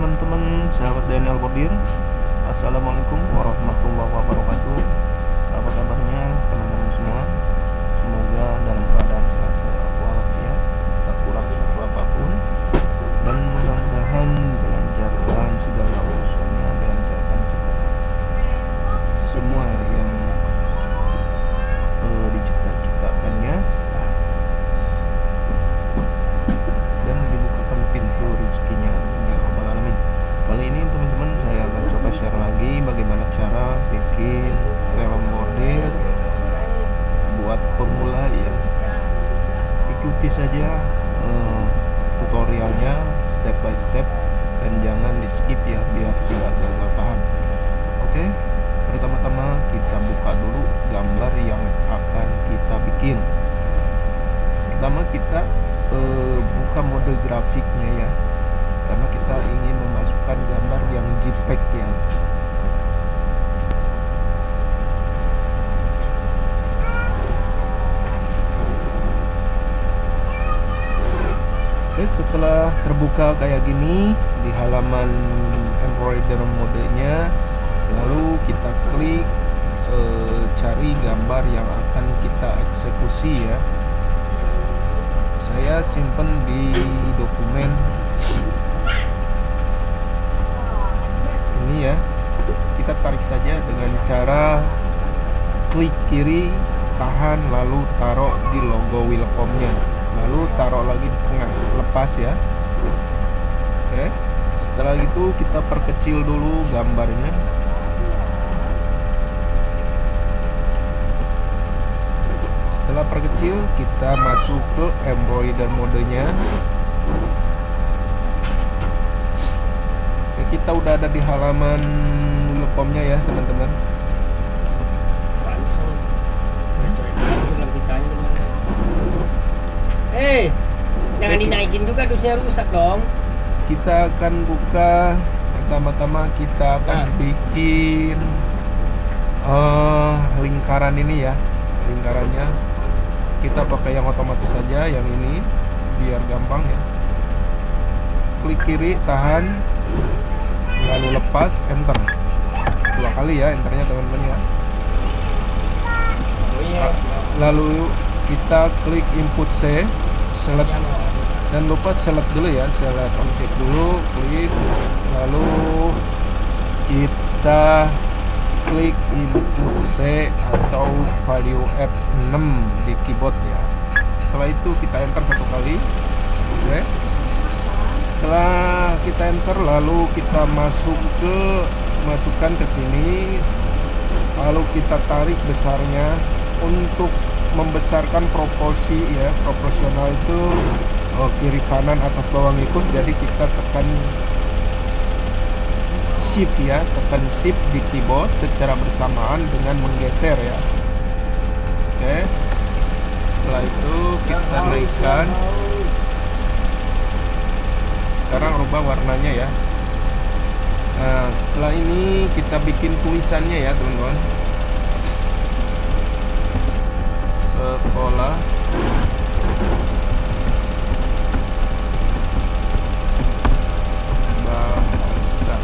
teman-teman, sahabat Daniel Bordir. Assalamualaikum warahmatullahi wabarakatuh. Apa kabarnya teman-teman semua? Semoga dalam keadaan sehat walafiat, tak kurang suatu apapun, dan mudah-mudahan dilancarkan segala urusannya, dilancarkan semua yang dicipta-ciptakannya, dan dibukakan pintu rezekinya ya Rabbal Alamin. Kali ini teman-teman saya akan coba share lagi bagaimana cara bikin film bordir buat pemula ya. Ikuti saja tutorialnya step by step dan jangan di skip ya biar tidak gagal paham. Oke, pertama-tama kita buka dulu gambar yang akan kita bikin. Pertama kita buka mode grafiknya ya, karena kita ingin memasukkan gambar yang JPEG ya. Oke, setelah terbuka kayak gini di halaman embroider modenya, lalu kita klik cari gambar yang akan kita eksekusi ya. Saya simpen di dokumen ini ya. Kita tarik saja dengan cara klik kiri, tahan, lalu taruh di logo Wilcomnya, lalu taruh lagi di tengah, lepas ya. Oke, setelah itu kita perkecil dulu gambarnya. Setelah perkecil, kita masuk ke embroider modenya. Oke, kita udah ada di halaman Wilcomnya ya teman-teman. Jangan dinaikin juga, dusnya rusak dong. Kita akan buka, pertama-tama kita akan bikin lingkaran ini ya. Lingkarannya kita pakai yang otomatis saja, yang ini biar gampang ya. Klik kiri, tahan, lalu lepas, enter 2 kali ya, enternya teman-teman ya. Lalu kita klik input C, select, dan lupa select dulu ya, select object dulu, klik, lalu kita klik input C atau value F6 di keyboard ya. Setelah itu kita enter 1 kali. Oke. Setelah kita enter, lalu kita masukkan ke sini, lalu kita tarik besarnya. Untuk membesarkan proporsi ya, proporsional itu kiri kanan atas bawah ngikut, jadi kita tekan shift ya, tekan shift di keyboard secara bersamaan dengan menggeser ya. Oke, setelah itu kita naikkan. Sekarang rubah warnanya ya. Nah, setelah ini kita bikin tulisannya ya teman-teman. Sekolah bahasa,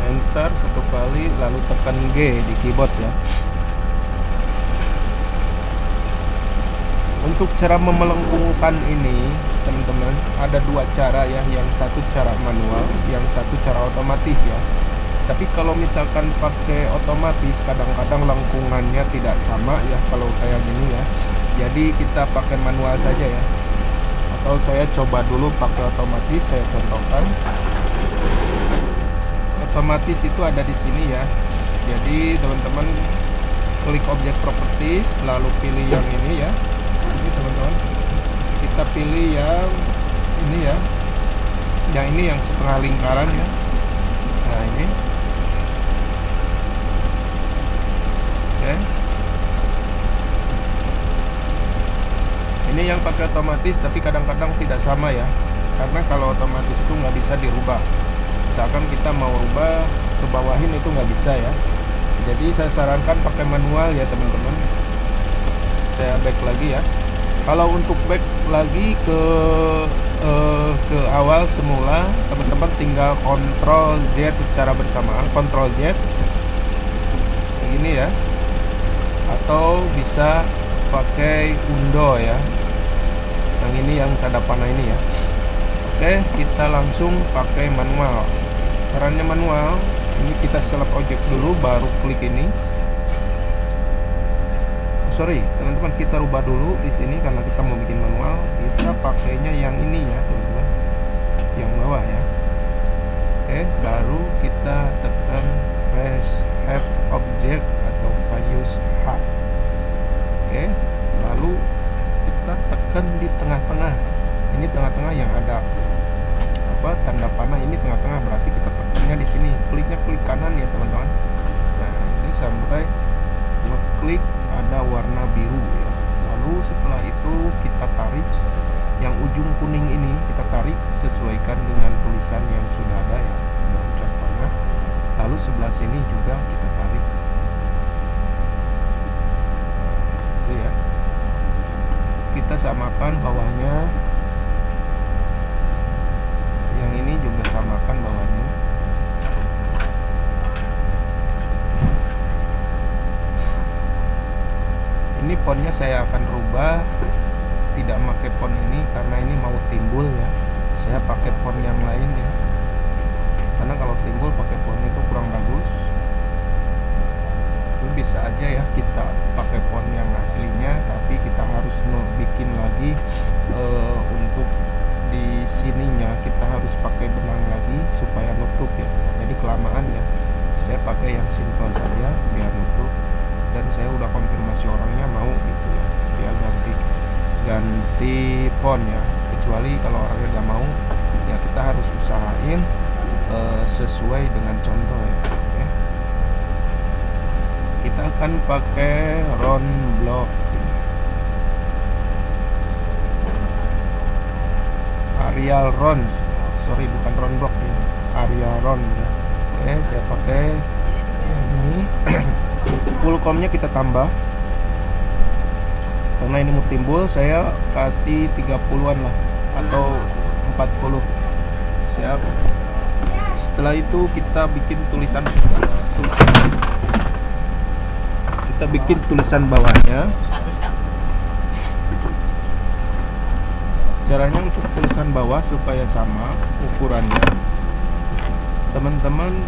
enter 1 kali, lalu tekan G di keyboard ya. Untuk cara memelengkungkan ini teman-teman ada 2 cara ya, yang satu cara manual, yang satu cara otomatis ya. Tapi kalau misalkan pakai otomatis kadang-kadang lengkungannya tidak sama ya kalau kayak gini ya. Jadi kita pakai manual saja ya. Atau saya coba dulu pakai otomatis, saya contohkan. Otomatis itu ada di sini ya. Jadi teman-teman klik objek properties, lalu pilih yang ini ya. Ini teman-teman. Kita pilih yang ini ya. Yang ini yang setengah lingkaran ya. Nah, ini. Ini yang pakai otomatis, tapi kadang-kadang tidak sama ya, karena kalau otomatis itu nggak bisa dirubah. Misalkan kita mau rubah ke bawahin itu nggak bisa ya. Jadi saya sarankan pakai manual ya teman-teman. Saya back lagi ya. Kalau untuk back lagi ke ke awal semula, teman-teman tinggal Ctrl Z secara bersamaan, Ctrl Z kayak gini ya, atau bisa pakai undo ya, yang ini yang tanda panah ini ya. Oke, kita langsung pakai manual. Caranya manual, ini kita select objek dulu, baru klik ini. Sorry teman-teman, kita rubah dulu di sini karena kita mau bikin manual. Kita pakainya yang ini ya teman-teman, yang bawah ya. Oke, baru kita tekan press F object atau use H. Oke, lalu kita tekan di tengah-tengah. Ini tengah-tengah yang ada apa tanda panah, ini tengah-tengah, berarti kita tekannya di sini. Kliknya klik kanan ya teman-teman. Nah, ini sampai ngeklik ada warna biru ya. Lalu setelah itu kita tarik yang ujung kuning ini, kita tarik sesuaikan dengan tulisan yang sudah ada ya dalam contohnya. Lalu sebelah sini juga kita tarik itu ya. Kita samakan bawahnya, yang ini juga samakan bawahnya. Ini fontnya saya akan rubah, tidak pakai font ini karena ini mau timbul ya. Saya pakai font yang lain ya, karena kalau timbul pakai font itu kurang bagus. Itu bisa aja ya kita pakai font yang aslinya, tapi kita harus bikin lagi untuk di sininya kita harus pakai benang lagi supaya nutup ya. Jadi kelamaan ya. Saya pakai yang simple saja biar nutup. Dan saya udah konfirmasi orangnya mau gitu ya, dia ganti font ya. Kecuali kalau orangnya nggak mau ya, kita harus usahain sesuai dengan contoh ya. Oke. Kita akan pakai round block, Arial round, sorry bukan round block ini, Arial round ya. Oke, saya pakai yang ini. Full comnya kita tambah karena ini mau timbul. Saya kasih 30-an lah atau 40. Siap. Setelah itu kita bikin tulisan bawahnya. Caranya untuk tulisan bawah supaya sama ukurannya, teman-teman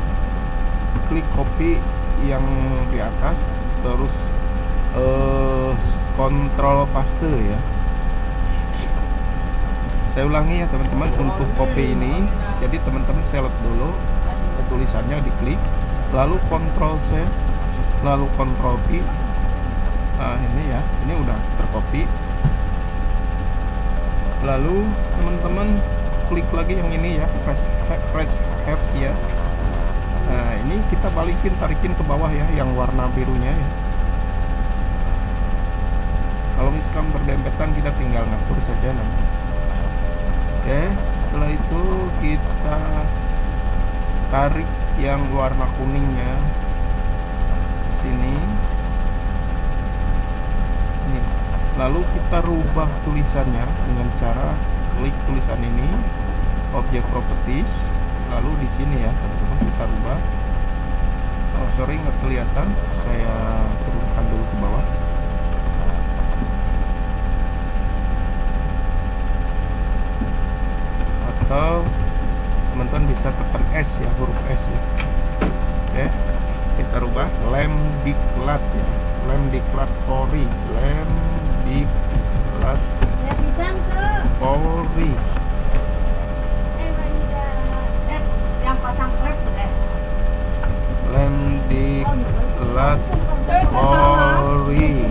klik copy yang di atas, terus kontrol paste ya. Saya ulangi ya teman-teman, untuk copy ini, jadi teman-teman select dulu tulisannya, diklik, lalu kontrol C, lalu kontrol V. Nah ini ya, ini udah tercopy. Lalu teman-teman klik lagi yang ini ya, press F ya. Nah ini kita balikin, tarikin ke bawah ya, yang warna birunya ya. Kalau misalkan berdempetan kita tinggal ngatur saja nanti. Oke, setelah itu kita tarik yang warna kuningnya ke sini. Nih. Lalu kita rubah tulisannya dengan cara klik tulisan ini, object properties. Lalu di sini ya teman-teman kita rubah. Oh sorry, nggak kelihatan, saya turunkan dulu ke bawah. Atau teman-teman bisa tekan S ya, huruf S ya. Oke, kita rubah Lemdiklat ya, Lemdiklat Polri, Lemdiklat Polri. Lemdiklat Polri.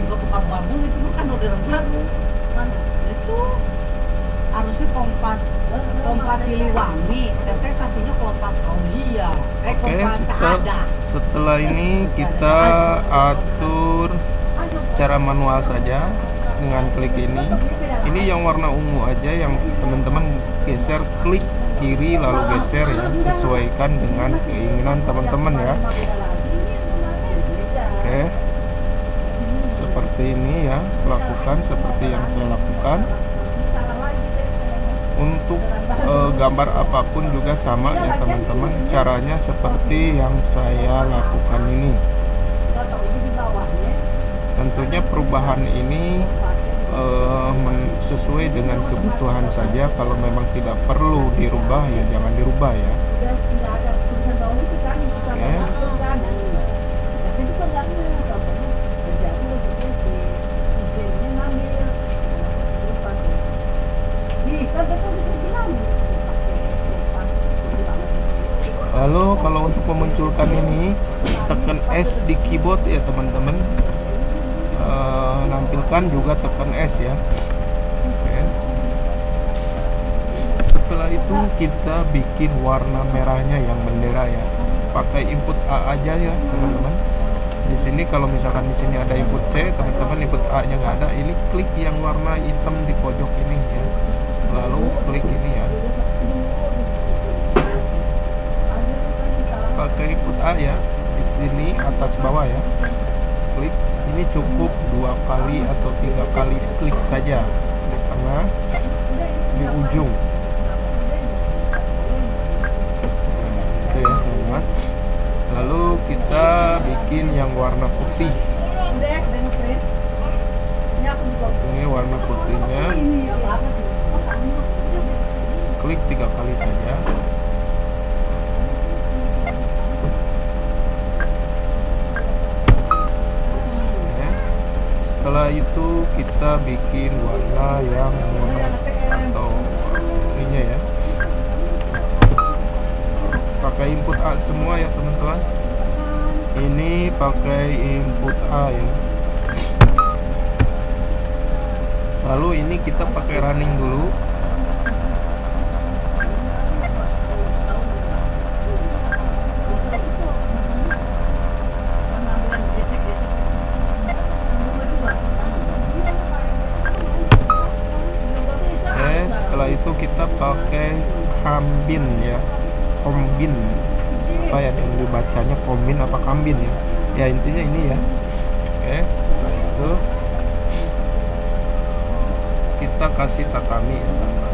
Itu harusnya Kompas Siliwangi, teteh kasihnya Kompas Aulia. Oke, setelah ini kita atur secara manual saja dengan klik ini. Ini yang warna ungu aja yang teman-teman geser, klik kiri lalu geser ya, sesuaikan dengan keinginan teman-teman ya. Oke, seperti ini ya, lakukan seperti yang saya lakukan. Untuk gambar apapun juga sama ya teman-teman, caranya seperti yang saya lakukan ini. Tentunya perubahan ini sesuai dengan kebutuhan saja. Kalau memang tidak perlu dirubah ya jangan dirubah ya. Oke. Lalu kalau untuk memunculkan ini, tekan S di keyboard ya teman-teman. Nampilkan juga tekan S ya. Oke. Setelah itu kita bikin warna merahnya yang bendera ya. Pakai input A aja ya teman-teman. Di sini kalau misalkan di sini ada input C, teman-teman input A-nya nggak ada, ini klik yang warna hitam di pojok ini ya. Lalu klik ini ya. Pakai input A ya. Di sini atas bawah ya. Klik. Ini cukup 2 kali atau 3 kali klik saja di tengah, di ujung. Nah, itu ya teman-teman. Lalu kita bikin yang warna putih. Ini warna putihnya. Klik 3 kali saja. Setelah itu kita bikin warna yang monos atau ininya ya. Pakai input A semua ya teman-teman. Ini pakai input A ya. Lalu ini kita pakai running dulu. Setelah itu kita pakai kambin ya, kombin apa ya yang dibacanya, kombin apa kambin ya, ya intinya ini ya. Oke, setelah itu kita kasih tatami ya teman-teman.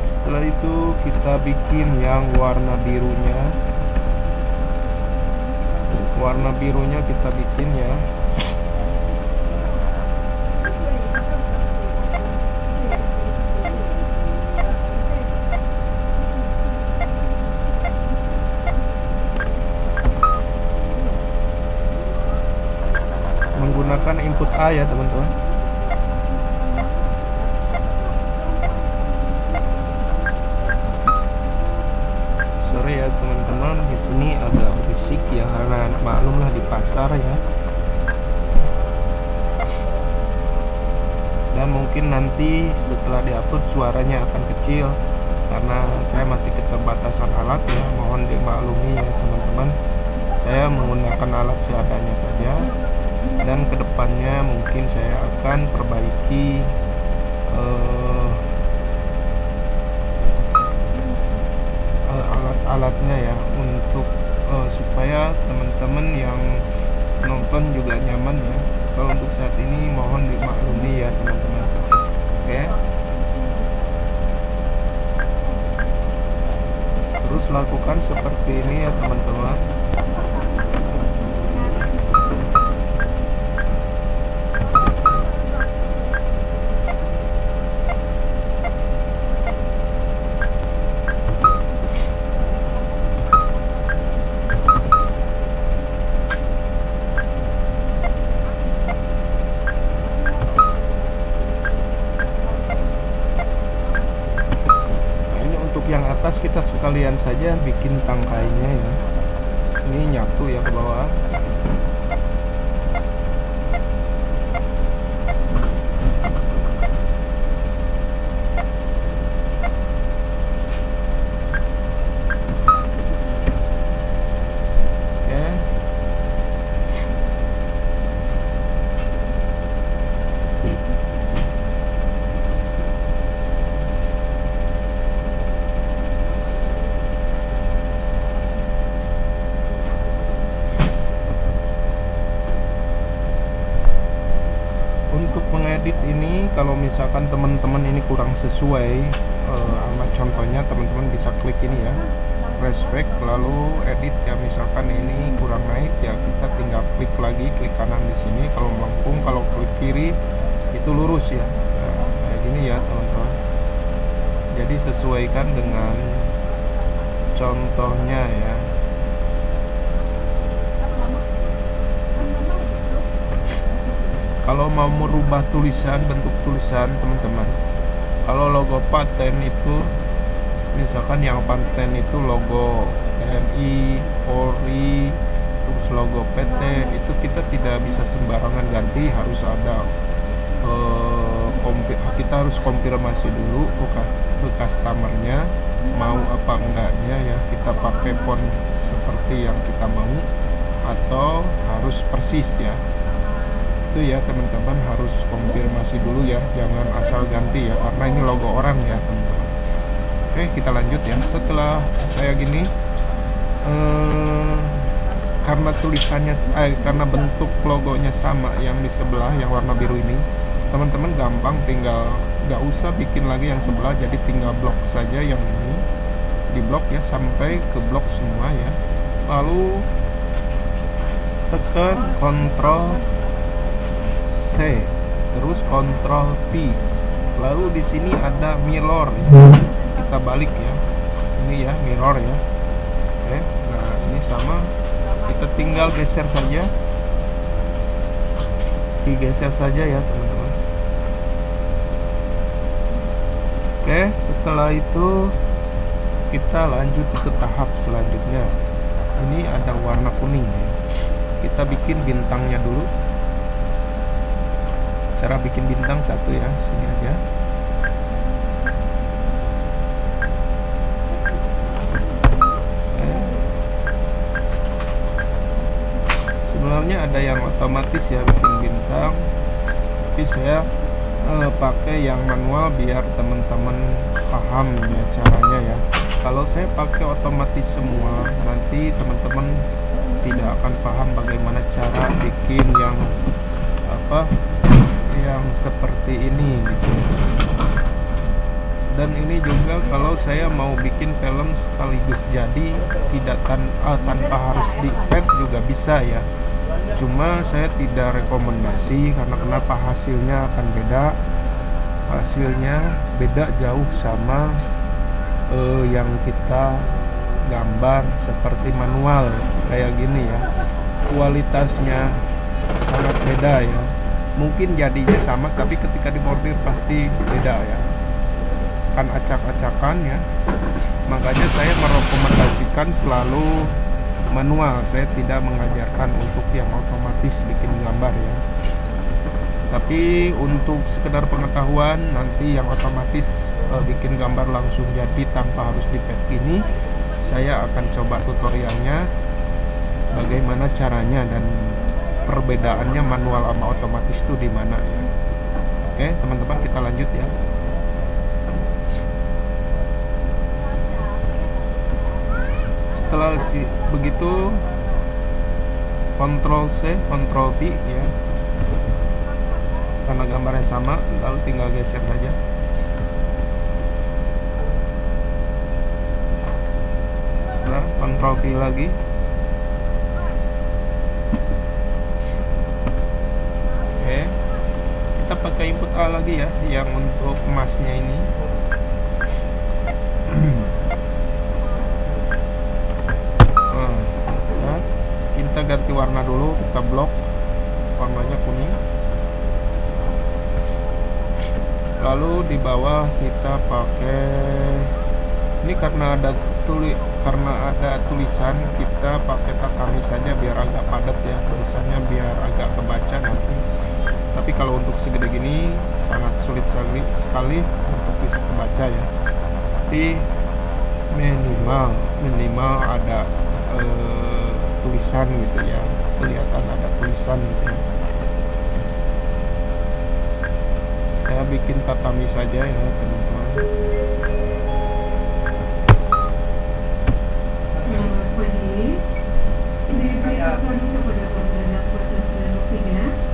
Setelah itu kita bikin yang warna birunya. Warna birunya kita bikin ya. Menggunakan input A ya teman-teman. Sorry ya teman-teman, di sini agak berisik ya karena maklumlah di pasar ya. Dan mungkin nanti setelah diupload suaranya akan kecil karena saya masih keterbatasan alat ya, mohon dimaklumi ya teman-teman. Saya menggunakan alat seadanya saja dan kedepannya mungkin saya akan perbaiki alat-alatnya ya untuk supaya teman-teman yang nonton juga nyaman ya. Kalau untuk saat ini mohon dimaklumi ya teman-teman. Oke. Terus lakukan seperti ini ya teman-teman. Yang atas kita sekalian saja bikin tangkainya ya. Ini nyatu ya ke bawah. untuk mengedit ini, kalau misalkan teman-teman ini kurang sesuai sama contohnya, teman-teman bisa klik ini ya, respect, lalu edit ya. Misalkan ini kurang naik ya, kita tinggal klik lagi, klik kanan di sini. Kalau melengkung, kalau klik kiri itu lurus ya. Nah, kayak gini ya teman-teman. Jadi sesuaikan dengan contohnya ya. Kalau mau merubah tulisan, bentuk tulisan teman-teman, kalau logo paten itu, misalkan yang paten itu logo TNI, Polri, terus logo PT, itu kita tidak bisa sembarangan ganti, harus ada kita harus konfirmasi dulu ke customernya mau apa enggaknya ya, kita pakai font seperti yang kita mau atau harus persis ya. Itu ya teman-teman, harus konfirmasi dulu ya, jangan asal ganti ya, karena ini logo orang ya teman-teman. Oke, kita lanjut ya. Setelah kayak gini, karena tulisannya karena bentuk logonya sama yang di sebelah yang warna biru ini, teman-teman gampang, tinggal nggak usah bikin lagi yang sebelah, jadi tinggal blok saja yang ini, di blok ya sampai ke blok semua ya. Lalu tekan Ctrl C, terus Ctrl V, lalu di sini ada mirror ya. Kita balik ya, ini ya mirror ya. Oke, nah ini sama, kita tinggal geser saja, digeser saja ya teman-teman. Oke, setelah itu kita lanjut ke tahap selanjutnya. Ini ada warna kuning ya. Kita bikin bintangnya dulu. Cara bikin bintang satu ya, sini aja. Sebenarnya ada yang otomatis ya bikin bintang, tapi saya pakai yang manual biar teman-teman paham ya caranya ya. Kalau saya pakai otomatis semua, nanti teman-teman tidak akan paham bagaimana cara bikin yang yang seperti ini gitu. Dan ini juga kalau saya mau bikin film sekaligus jadi, tidak tanpa harus di pad juga bisa ya. Cuma saya tidak rekomendasi, karena kenapa, hasilnya akan beda, hasilnya beda jauh sama yang kita gambar seperti manual kayak gini ya. Kualitasnya sangat beda ya. Mungkin jadinya sama, tapi ketika dibordir pasti beda ya, kan acak-acakan ya. Makanya saya merekomendasikan selalu manual, saya tidak mengajarkan untuk yang otomatis bikin gambar ya. Tapi untuk sekedar pengetahuan, nanti yang otomatis bikin gambar langsung jadi tanpa harus di pad ini, saya akan coba tutorialnya bagaimana caranya dan perbedaannya manual sama otomatis itu di mana ya. Oke teman-teman, kita lanjut ya. Setelah begitu, Ctrl C, Ctrl V ya, karena gambarnya sama, lalu tinggal geser saja. Nah, Ctrl V lagi. Kita pakai input A lagi ya, yang untuk emasnya ini. Nah, kita ganti warna dulu, kita blok warnanya kuning. Lalu di bawah kita pakai ini, karena ada tulisan, kita pakai tatami saja biar agak padat ya tulisannya, biar agak kebaca nanti. Tapi kalau untuk segede gini sangat sulit sekali untuk bisa kebaca ya. Tapi minimal ada tulisan gitu ya, kelihatan ada tulisan gitu ya. Saya bikin tatami saja ya teman-teman. Selamat pagi. Diberitakan kepada pengguna proses 3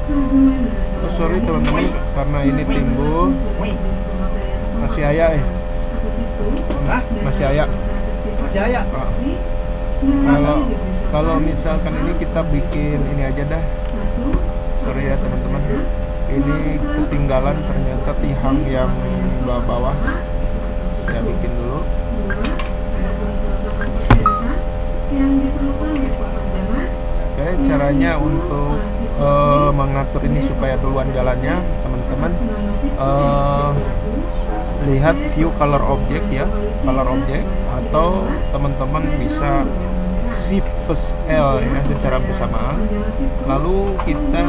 sehubungan dengan sorry teman-teman karena ini timbul masih aya masih aya. Kalau misalkan ini kita bikin ini aja dah. Sorry ya teman-teman, ini ketinggalan ternyata tiang yang bawah. Saya bikin dulu. Oke, caranya untuk mengatur ini supaya duluan jalannya, teman-teman, lihat view color object ya, color object, atau teman-teman bisa Shift L ya secara bersamaan. Lalu kita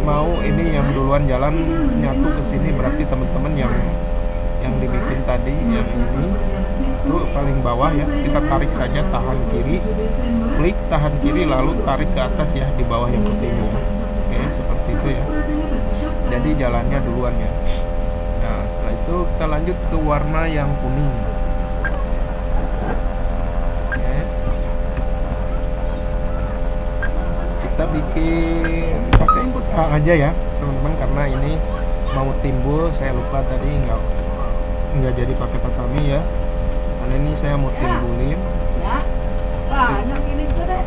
mau ini yang duluan jalan nyatu ke sini, berarti teman-teman yang dibikin tadi yang ini itu paling bawah ya, kita tarik saja, tahan kiri, klik tahan kiri, lalu tarik ke atas ya di bawah yang ketimbul. Oke, seperti itu ya. Jadi jalannya duluan ya. Nah, setelah itu kita lanjut ke warna yang kuning. Oke. Kita bikin pakai input A aja ya, teman-teman, karena ini mau timbul. Saya lupa tadi nggak jadi pakai tatami ya. Karena ini saya mau timbulin. Ya, banyak ini tuh deh.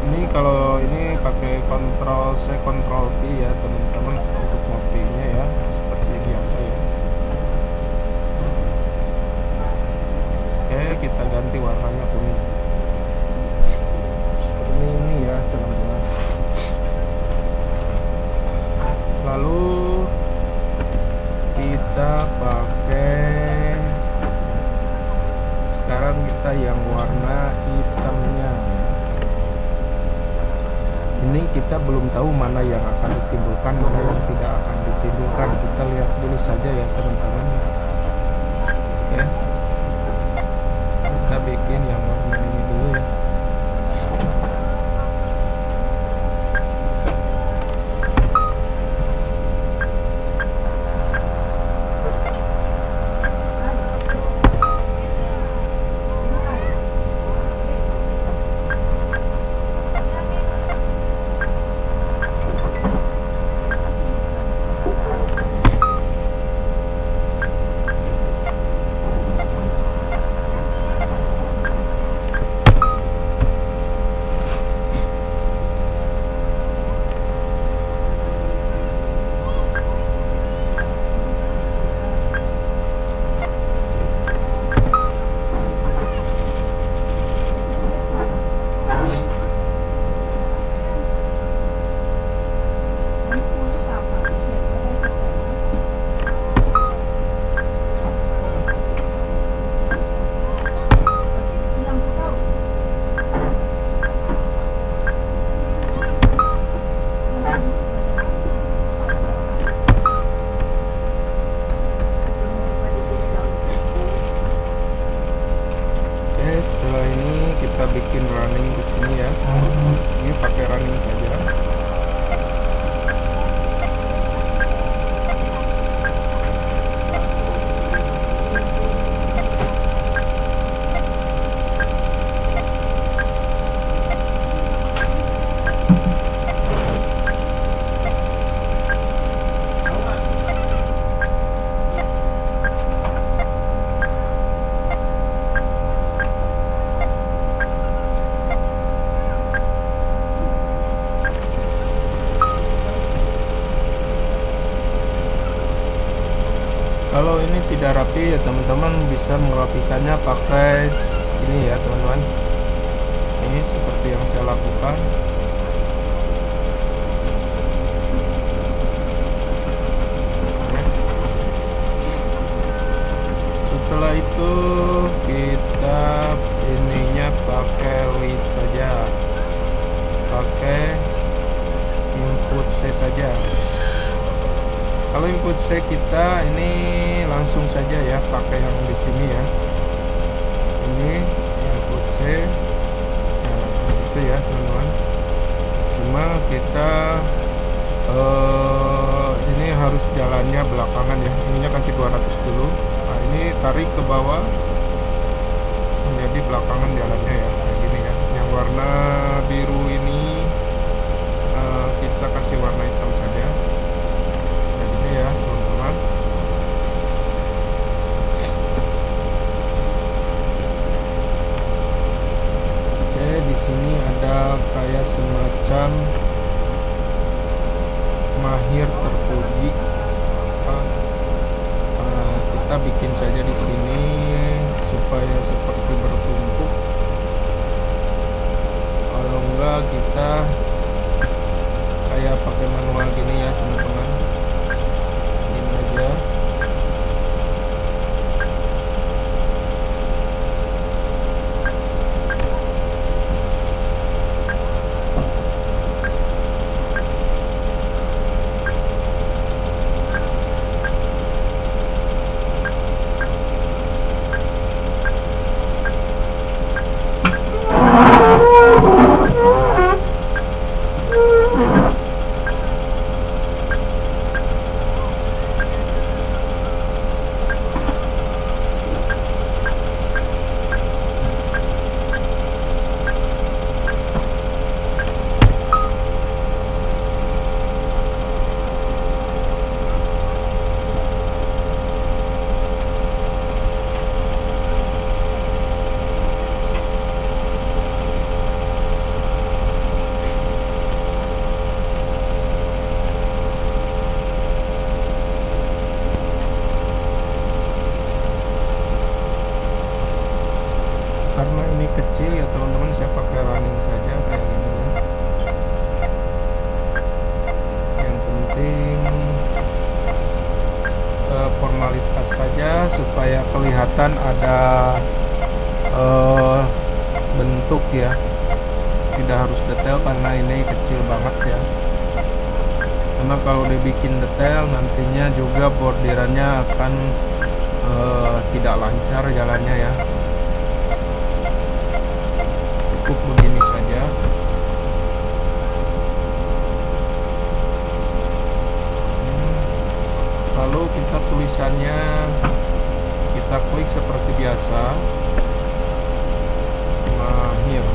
Ini kalau ini pakai kontrol C, kontrol V ya teman-teman untuk motifnya ya, seperti biasa ya. Oke, kita ganti warnanya kuning seperti ini ya teman-teman. Lalu kita pakai, sekarang kita yang warna hitamnya. Ini kita belum tahu mana yang akan ditimbulkan, mana yang tidak akan ditimbulkan. Kita lihat dulu saja ya teman-teman. Oke, kita bikin yang warna ini dulu ya. Bikin running di sini ya. Ini pakai running saja. Kalau ini tidak rapi ya teman-teman bisa merapikannya pakai ini ya teman-teman. Ini seperti yang saya lakukan. Setelah itu kita ininya pakai list saja, pakai input C saja. Kalau input C kita ini langsung saja ya, pakai yang di sini ya. Ini input C, nah, itu ya teman-teman. Cuma kita harus jalannya belakangan ya. Ininya kasih 200 dulu. Nah ini tarik ke bawah menjadi belakangan jalannya ya, kayak gini ya. Yang warna biru ini kita kasih warna hitam saja. Kayak gini ya teman-teman. Oke, di sini ada kayak semacam mahir terpuji. Kita bikin saja di sini supaya seperti bertumpuk. Kalau enggak kita kayak pakai manual gini ya teman-teman. Ini aja. Karena ini kecil ya teman-teman, saya pakai running saja kayak gini ya. Yang penting formalitas saja supaya kelihatan ada bentuk ya. Tidak harus detail karena ini kecil banget ya. Karena kalau dibikin detail nantinya juga bordirannya akan tidak lancar jalannya ya. Cukup begini saja. Lalu kita tulisannya kita klik seperti biasa, mahir.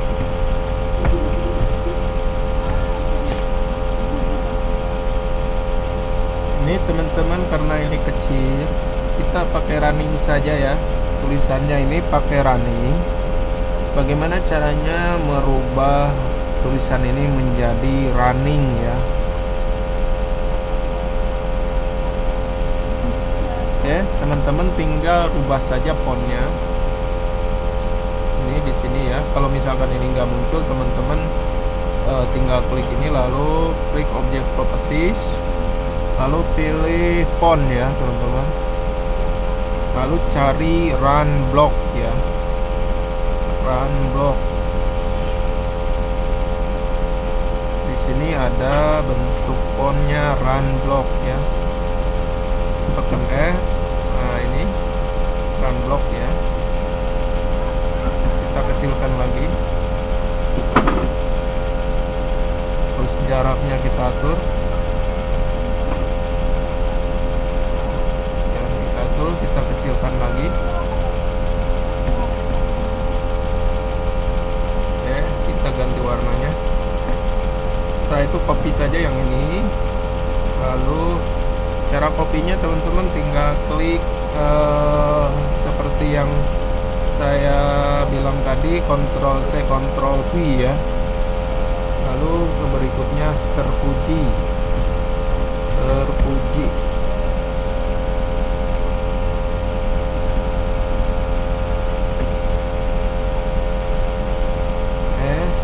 Ini teman-teman, karena ini kecil kita pakai running saja ya. Tulisannya ini pakai running. Bagaimana caranya merubah tulisan ini menjadi running ya? Oke, teman-teman tinggal rubah saja fontnya. Ini di sini ya. Kalau misalkan ini nggak muncul, teman-teman tinggal klik ini, lalu klik objek properties, lalu pilih font ya, teman-teman. Lalu cari run block ya. Run block. Di sini ada bentuk fontnya run block ya. Tekan nah ini run block ya. Kita kecilkan lagi. Terus jaraknya kita atur. Jarak kita atur, kita kecilkan lagi. Kita ganti warnanya. Setelah itu copy saja yang ini. Lalu cara copy-nya teman-teman tinggal klik seperti yang saya bilang tadi, Ctrl C Ctrl V ya. Lalu ke berikutnya terpuji.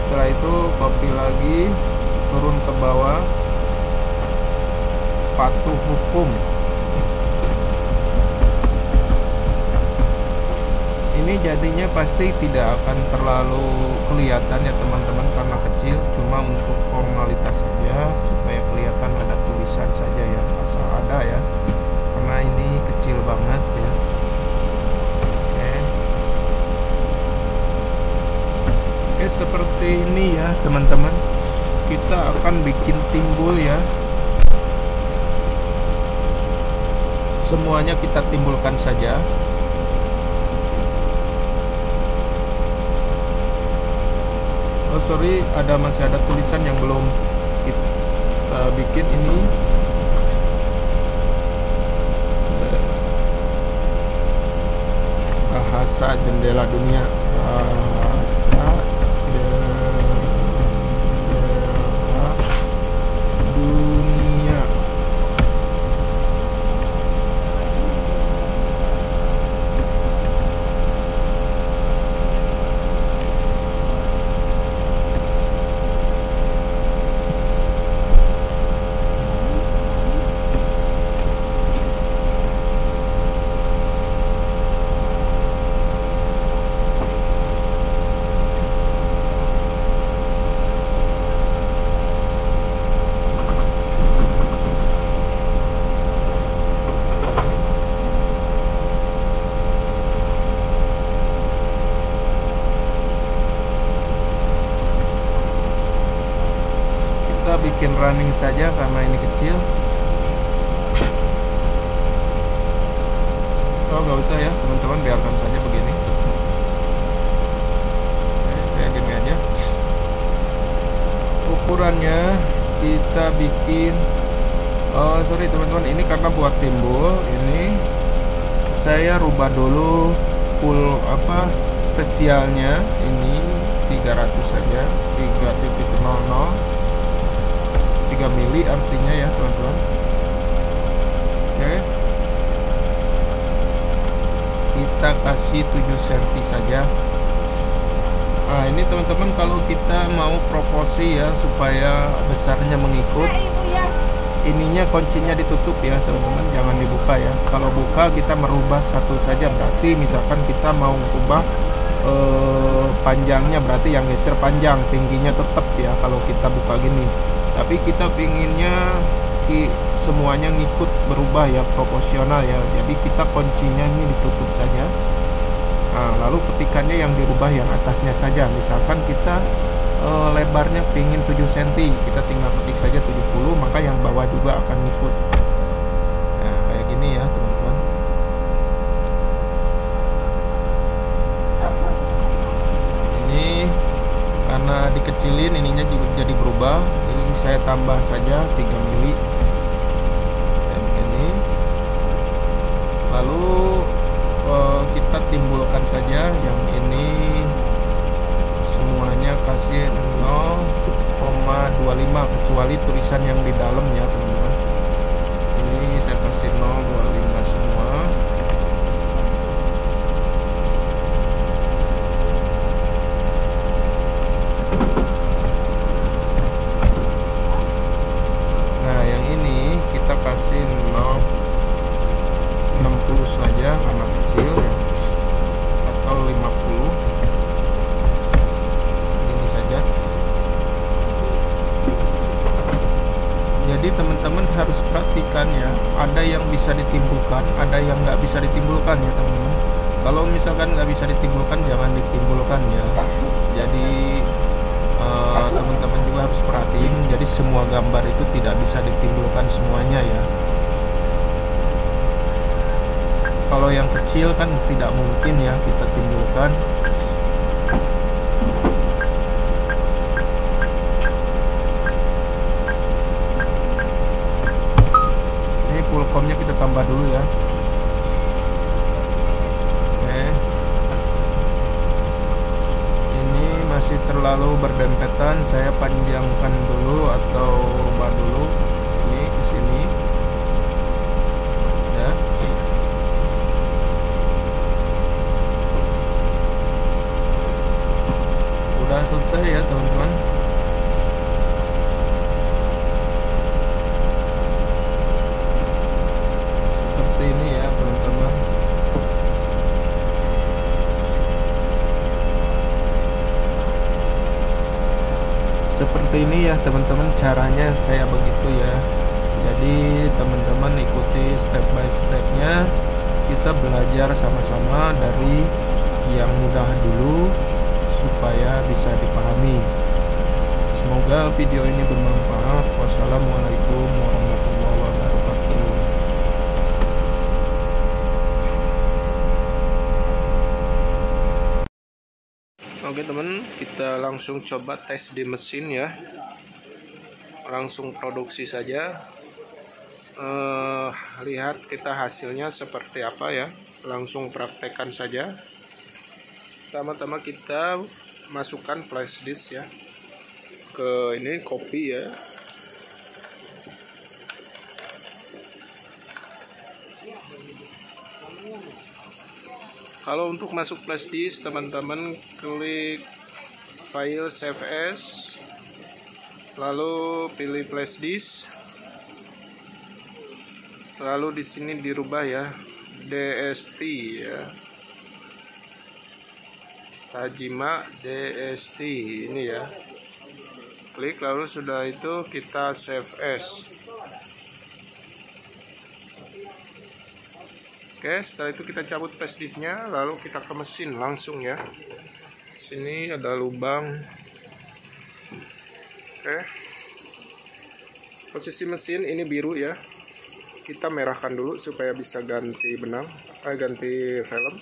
Setelah itu copy lagi, turun ke bawah, patuh hukum. Ini jadinya pasti tidak akan terlalu kelihatan ya teman-teman karena kecil, cuma untuk formalitas saja supaya kelihatan ada tulisan saja ya, asal ada ya, karena ini kecil banget ya. Oke, seperti ini ya teman-teman. Kita akan bikin timbul ya. semuanya kita timbulkan saja. Oh sorry, masih ada tulisan yang belum kita bikin ini. Bahasa jendela dunia. Bahasa jendela dunia. Bikin running saja karena ini kecil. Oh nggak usah ya teman-teman, biarkan saja begini. Kayak gini aja. Ukurannya kita bikin. Oh sorry teman-teman, ini karena buat timbul, ini saya rubah dulu full spesialnya ini 300 saja, 3.00 3 mili artinya ya teman-teman. Oke, kita kasih 7 cm saja. Nah ini teman-teman, kalau kita mau proporsi ya supaya besarnya mengikut, ininya kuncinya ditutup ya teman-teman, jangan dibuka ya. Kalau buka kita merubah satu saja, berarti misalkan kita mau ubah panjangnya, berarti yang geser panjang, tingginya tetap ya kalau kita buka gini. Tapi kita pinginnya semuanya ngikut berubah ya, proporsional ya. Jadi kita kuncinya ini ditutup saja. Nah, lalu ketikannya yang dirubah yang atasnya saja. Misalkan kita lebarnya pingin 7 cm, kita tinggal ketik saja 70, maka yang bawah juga akan ngikut. Nah kayak gini ya teman-teman. Ini karena dikecilin ininya juga jadi berubah. Saya tambah saja 3 mili dan ini, lalu kita timbulkan saja yang ini semuanya kasih 0,25 kecuali tulisan yang di dalam ya teman-teman. Ini saya kasih 0,25 semua. Kita kasih 0,60 saja karena kecil ya, atau 50 ini saja. Jadi teman-teman harus perhatikan ya, ada yang bisa ditimbulkan, ada yang nggak bisa ditimbulkan ya teman-teman. Kalau misalkan nggak bisa ditimbulkan, jangan ditimbulkan ya. Jadi teman-teman juga harus perhatiin, jadi semua gambar itu tidak bisa ditimbulkan semuanya ya. Kalau yang kecil kan tidak mungkin ya kita timbulkan. Ini full comnya kita tambah dulu ya. Masih terlalu berdempetan, saya panjangkan dulu atau rubah dulu ini ke sini ya. Udah selesai ya teman-teman. Seperti ini ya teman-teman. Seperti ini ya teman-teman, caranya kayak begitu ya. Jadi teman-teman ikuti step by stepnya, kita belajar sama-sama dari yang mudah dulu supaya bisa dipahami. Semoga video ini bermanfaat. Wassalamualaikum warahmatullahi wabarakatuh. Oke teman, kita langsung coba tes di mesin ya. Langsung produksi saja. Lihat kita hasilnya seperti apa ya. Langsung praktekkan saja. Pertama-tama kita masukkan flash disk ya ke ini copy ya. Kalau untuk masuk flash disk, teman-teman klik file save as, lalu pilih flash disk, lalu di sini dirubah ya, DST ya, Tajima DST ini ya. Klik, lalu sudah itu kita save as. Oke, setelah itu kita cabut flash disknya, lalu kita ke mesin langsung ya. Sini ada lubang. Oke, posisi mesin ini biru ya. Kita merahkan dulu supaya bisa ganti benang, ganti film,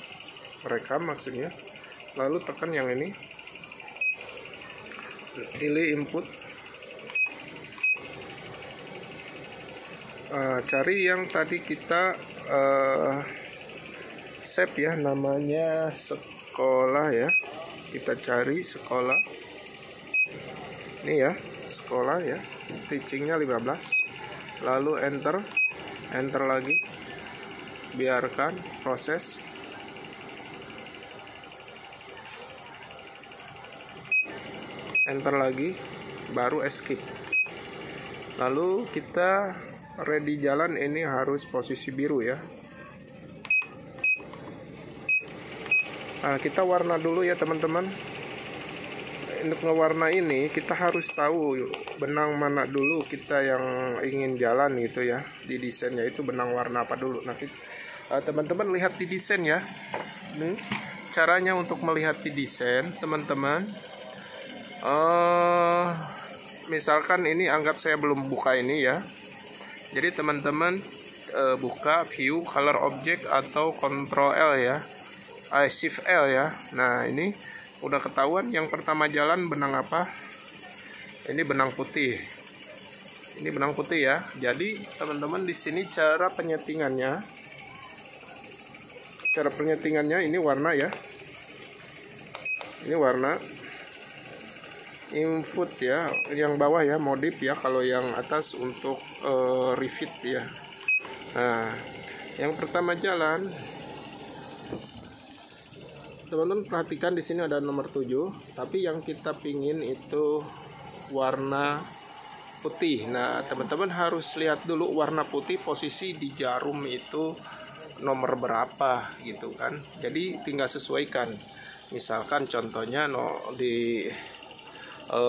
merekam maksudnya. Lalu tekan yang ini, pilih input. Cari yang tadi kita save ya, namanya sekolah ya. Kita cari sekolah ini ya, sekolah ya, stitchingnya 15, lalu enter lagi, biarkan proses. Enter lagi, baru escape. Lalu kita ready jalan, ini harus posisi biru ya. Nah, kita warna dulu ya teman-teman. Untuk ngewarna ini kita harus tahu benang mana dulu kita yang ingin jalan gitu ya. Di desainnya itu benang warna apa dulu. Nanti teman-teman lihat di desain ya. Ini caranya untuk melihat di desain teman-teman. Misalkan ini anggap saya belum buka ini ya. Jadi teman-teman buka view color object atau Ctrl L ya, Shift L ya. Nah ini udah ketahuan yang pertama jalan benang apa. Ini benang putih. Ini benang putih ya. Jadi teman-teman di sini cara penyetingannya. Cara penyetingannya ini warna ya. Ini warna. Input ya, yang bawah ya modif ya, kalau yang atas untuk refit ya. Nah, yang pertama jalan, teman-teman perhatikan di sini ada nomor 7, tapi yang kita pingin itu warna putih. Nah, teman-teman harus lihat dulu warna putih posisi di jarum itu nomor berapa gitu kan. Jadi tinggal sesuaikan. Misalkan contohnya di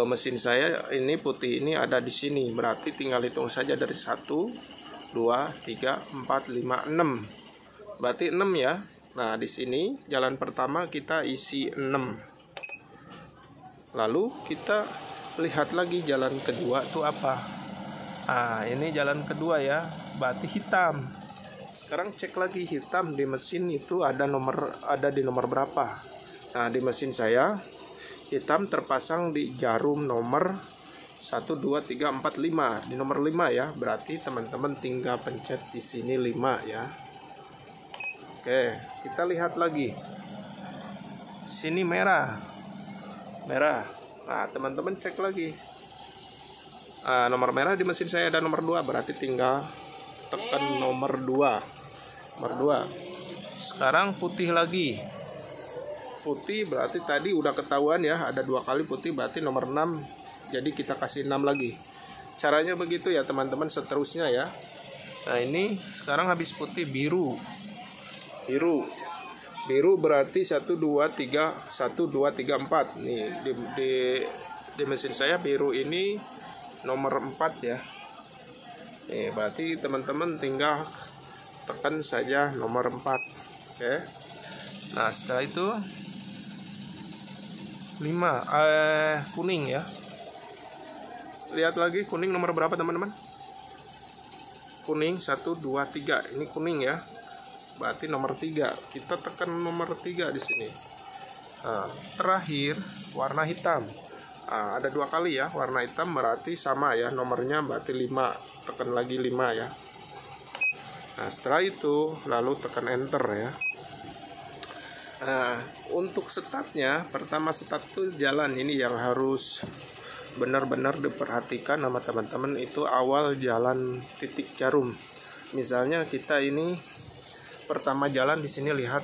mesin saya ini putih ini ada di sini, berarti tinggal hitung saja dari 1, 2, 3, 4, 5, 6. Berarti 6 ya. Nah, di sini jalan pertama kita isi 6. Lalu kita lihat lagi jalan kedua itu apa. Nah, ini jalan kedua ya, berarti hitam. Sekarang cek lagi hitam di mesin itu ada di nomor berapa. Nah, di mesin saya hitam terpasang di jarum nomor 1, 2, 3, 4, 5. Di nomor 5 ya. Berarti teman-teman tinggal pencet di sini 5 ya. Oke, kita lihat lagi. Sini merah. Merah. Nah, teman-teman cek lagi. Nomor merah di mesin saya ada nomor 2, berarti tinggal tekan nomor 2. Nomor 2. Sekarang putih lagi. Putih berarti tadi udah ketahuan ya, ada 2 kali putih berarti nomor 6. Jadi kita kasih 6 lagi. Caranya begitu ya teman-teman, seterusnya ya. Nah, ini sekarang habis putih biru. Biru berarti 1 2 3 1 2 3 4. Nih di mesin saya biru ini nomor 4 ya. Nih, berarti teman-teman tinggal tekan saja nomor 4. Oke. Nah, setelah itu 5 kuning ya. Lihat lagi kuning nomor berapa teman-teman? Kuning 1 2 3. Ini kuning ya. Berarti nomor 3. Kita tekan nomor 3 di sini. Nah, terakhir warna hitam. Nah, ada 2 kali ya warna hitam, berarti sama ya nomornya, berarti 5. Tekan lagi 5 ya. Nah, setelah itu lalu tekan enter ya. Nah, untuk startnya, pertama start itu jalan ini yang harus benar-benar diperhatikan sama teman-teman, itu awal jalan titik jarum. Misalnya kita ini pertama jalan di sini lihat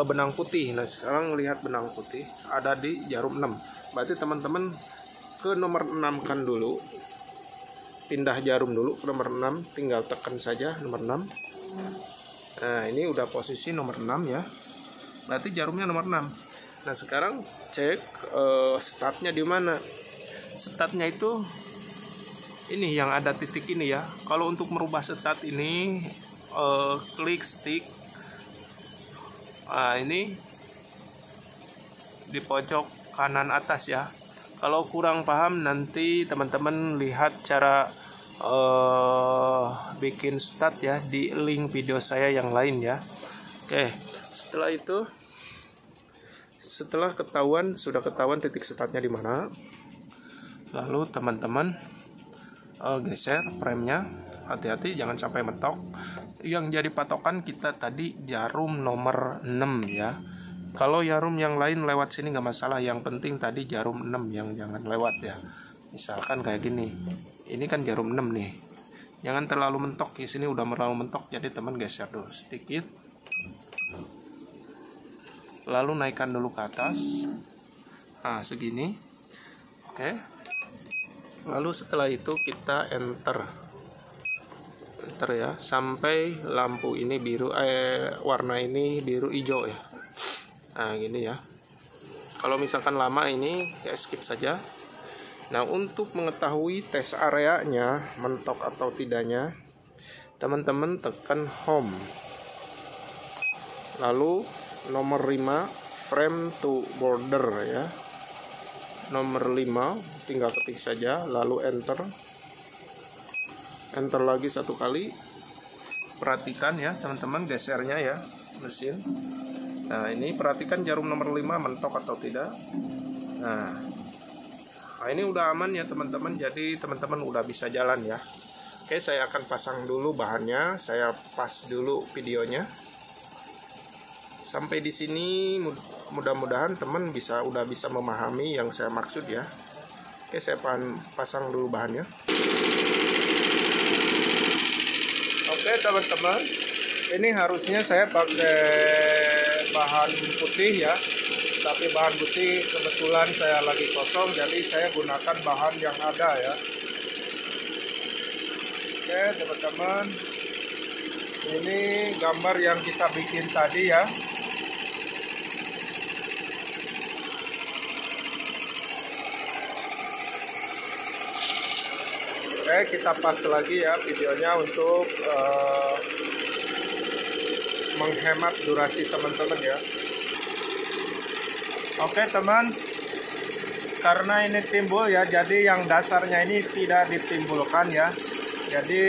benang putih. Nah, sekarang lihat benang putih ada di jarum 6. Berarti teman-teman ke nomor 6 kan dulu. Pindah jarum dulu ke nomor 6, tinggal tekan saja nomor 6. Nah, ini udah posisi nomor 6 ya. Berarti jarumnya nomor 6. Nah, sekarang cek startnya di mana. Startnya itu ini yang ada titik ini ya. Kalau untuk merubah start ini klik stick. Nah, ini di pojok kanan atas ya. Kalau kurang paham nanti teman-teman lihat cara bikin start ya di link video saya yang lain ya. Oke, setelah itu, sudah ketahuan titik startnya di mana, lalu teman-teman geser frame-nya, hati-hati jangan sampai mentok. Yang jadi patokan kita tadi jarum nomor 6 ya. Kalau jarum yang lain lewat sini nggak masalah, yang penting tadi jarum 6 yang jangan lewat ya. Misalkan kayak gini, ini kan jarum 6 nih, jangan terlalu mentok. Di sini udah terlalu mentok, jadi teman geser dulu sedikit, lalu naikkan dulu ke atas. Nah, segini. Oke, lalu setelah itu kita enter ya sampai lampu ini biru, warna ini biru hijau ya. Nah, gini ya. Kalau misalkan lama ini ya skip saja. Nah, untuk mengetahui tes areanya mentok atau tidaknya, teman-teman tekan home. Lalu nomor 5 frame to border ya. Nomor 5 tinggal ketik saja, lalu enter. Enter lagi 1 kali. Perhatikan ya teman-teman gesernya ya mesin. Nah, ini perhatikan jarum nomor 5 mentok atau tidak. Nah, ini udah aman ya teman-teman, jadi teman-teman udah bisa jalan ya. Oke, saya akan pasang dulu bahannya, saya pas dulu videonya. Sampai di sini mudah-mudahan teman udah bisa memahami yang saya maksud ya. Oke, saya pasang dulu bahannya. Oke teman-teman, ini harusnya saya pakai bahan putih ya. Tapi bahan putih kebetulan saya lagi kosong, jadi saya gunakan bahan yang ada ya. Oke teman-teman, ini gambar yang kita bikin tadi ya. Oke, kita pas lagi ya videonya untuk menghemat durasi teman-teman ya. Oke teman, karena ini timbul ya, jadi yang dasarnya ini tidak ditimbulkan ya. Jadi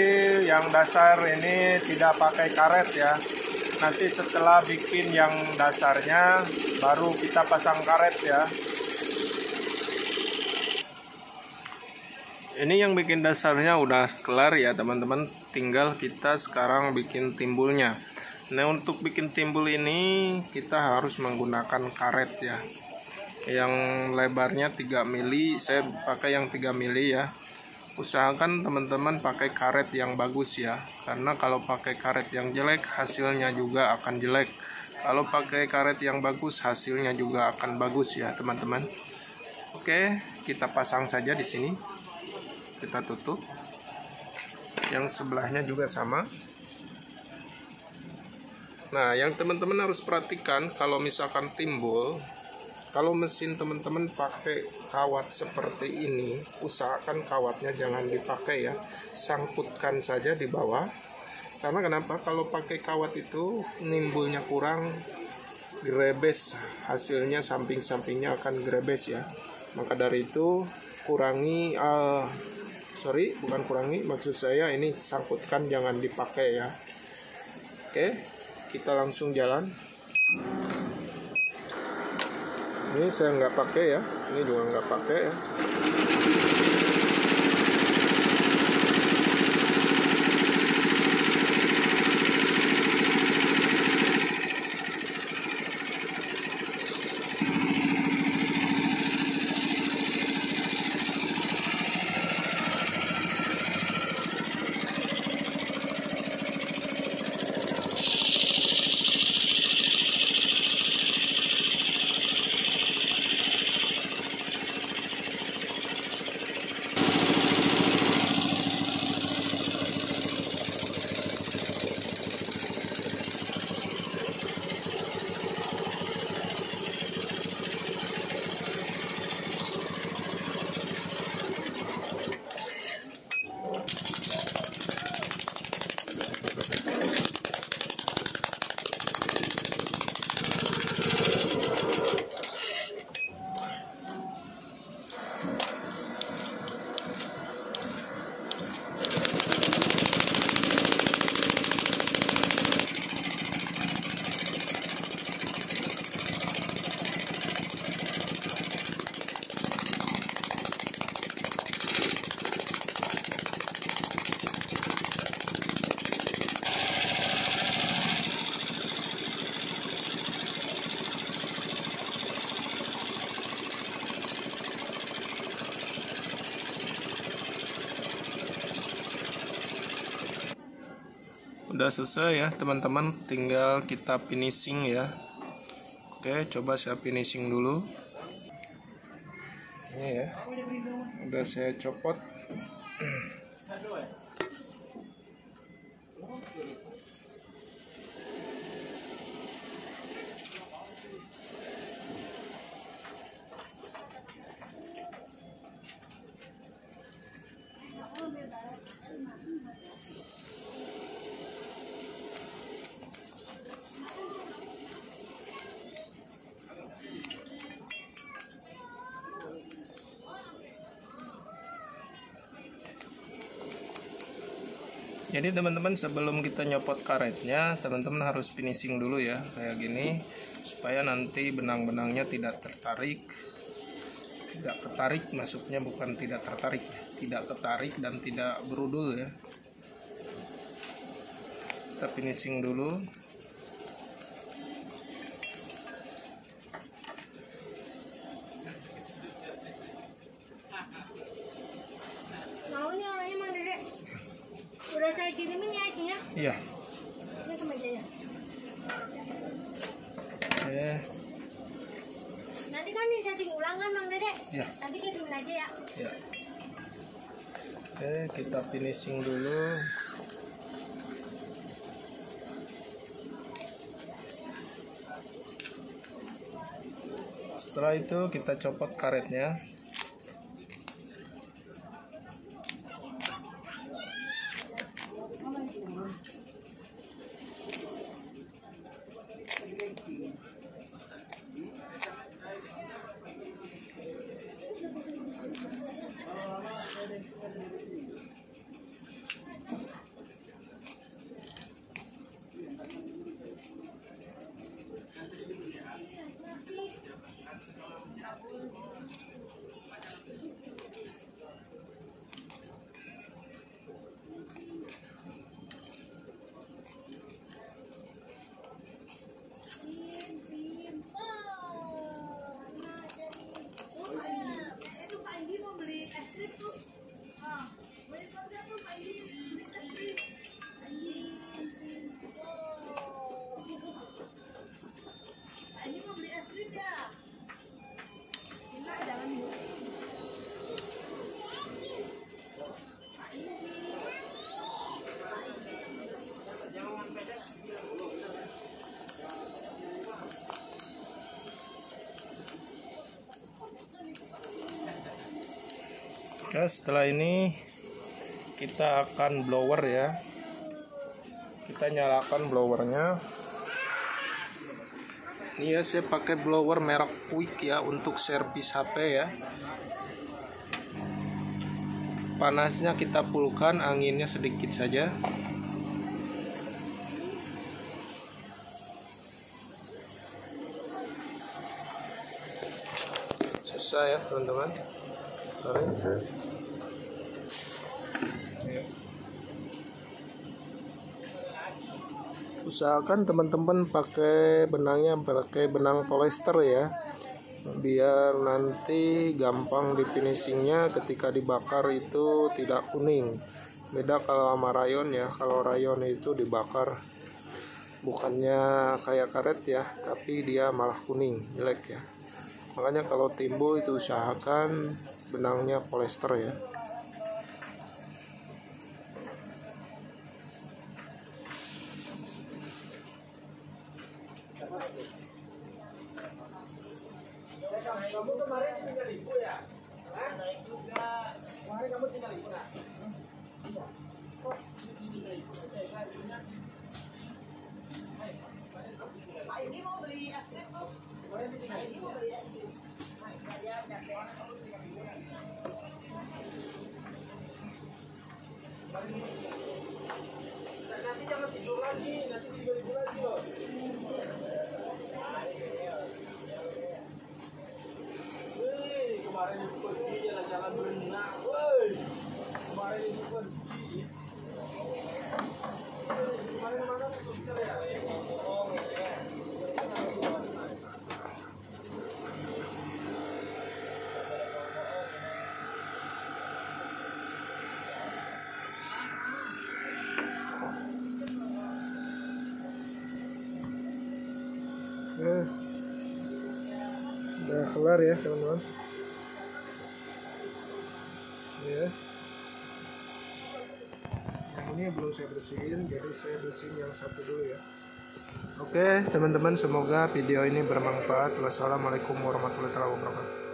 yang dasar ini tidak pakai karet ya. Nanti setelah bikin yang dasarnya baru kita pasang karet ya. Ini yang bikin dasarnya udah kelar ya teman-teman, tinggal kita sekarang bikin timbulnya. Nah, untuk bikin timbul ini kita harus menggunakan karet ya. Yang lebarnya 3 mili, saya pakai yang 3 mili ya. Usahakan teman-teman pakai karet yang bagus ya, karena kalau pakai karet yang jelek hasilnya juga akan jelek. Kalau pakai karet yang bagus hasilnya juga akan bagus ya teman-teman. Oke, kita pasang saja di sini. Kita tutup. Yang sebelahnya juga sama. Nah, yang teman-teman harus perhatikan kalau misalkan timbul, kalau mesin teman-teman pakai kawat seperti ini, usahakan kawatnya jangan dipakai ya, sangkutkan saja di bawah. Karena kenapa? Kalau pakai kawat itu nimbulnya kurang, grebes, hasilnya samping-sampingnya akan grebes ya. Maka dari itu kurangi, maksud saya ini sangkutkan, jangan dipakai ya. Oke, kita langsung jalan. Ini saya nggak pakai ya, ini juga nggak pakai ya. Udah selesai ya teman-teman, tinggal kita finishing ya. Oke, coba saya finishing dulu. Ini ya, udah saya copot. Jadi teman-teman, sebelum kita nyopot karetnya, teman-teman harus finishing dulu ya, kayak gini, supaya nanti benang-benangnya tidak tertarik. Tidak ketarik, maksudnya bukan tidak tertarik, tidak ketarik dan tidak berudul ya. Kita finishing dulu. Maunya orangnya mana, Dek? Udah saya kirimin ya, Cing ya? Iya. Ini kemejanya. Nanti kan disetting ulang kan, Bang Dede? Iya. Nanti kirimin aja ya. Ya. Oke, kita finishing dulu. Setelah itu kita copot karetnya. Nah, setelah ini kita akan blower ya. Kita nyalakan blowernya. Ini ya, saya pakai blower merek Quick ya untuk servis HP ya. Panasnya kita fullkan, anginnya sedikit saja. susah ya teman-teman. Usahakan teman-teman pakai benang polyester ya, biar nanti gampang di finishingnya ketika dibakar itu tidak kuning. Beda kalau sama rayon ya, kalau rayon itu dibakar bukannya kayak karet ya, tapi dia malah kuning, jelek ya. Makanya kalau timbul itu usahakan benangnya polyester ya. Kamu kemarin tinggal ibu ya? Naik juga. Kemarin kamu tinggal ibu nak? Iya. Kok tinggal ibu? Pak ini mau beli es krim tuh. Pak ini mau beli es krim. Ya, nanti jangan tidur lagi, nanti tidur lagi loh. Kemarin itu pergi jalan-jalan berenang, woi. Kemarin itu pergi. Kemarin mana suster ya? Oh, ya. Udah kelar ya teman-teman. Ya. Yang ini belum saya bersihin, jadi saya bersihin yang satu dulu ya. Oke teman-teman, semoga video ini bermanfaat. Wassalamualaikum warahmatullahi wabarakatuh.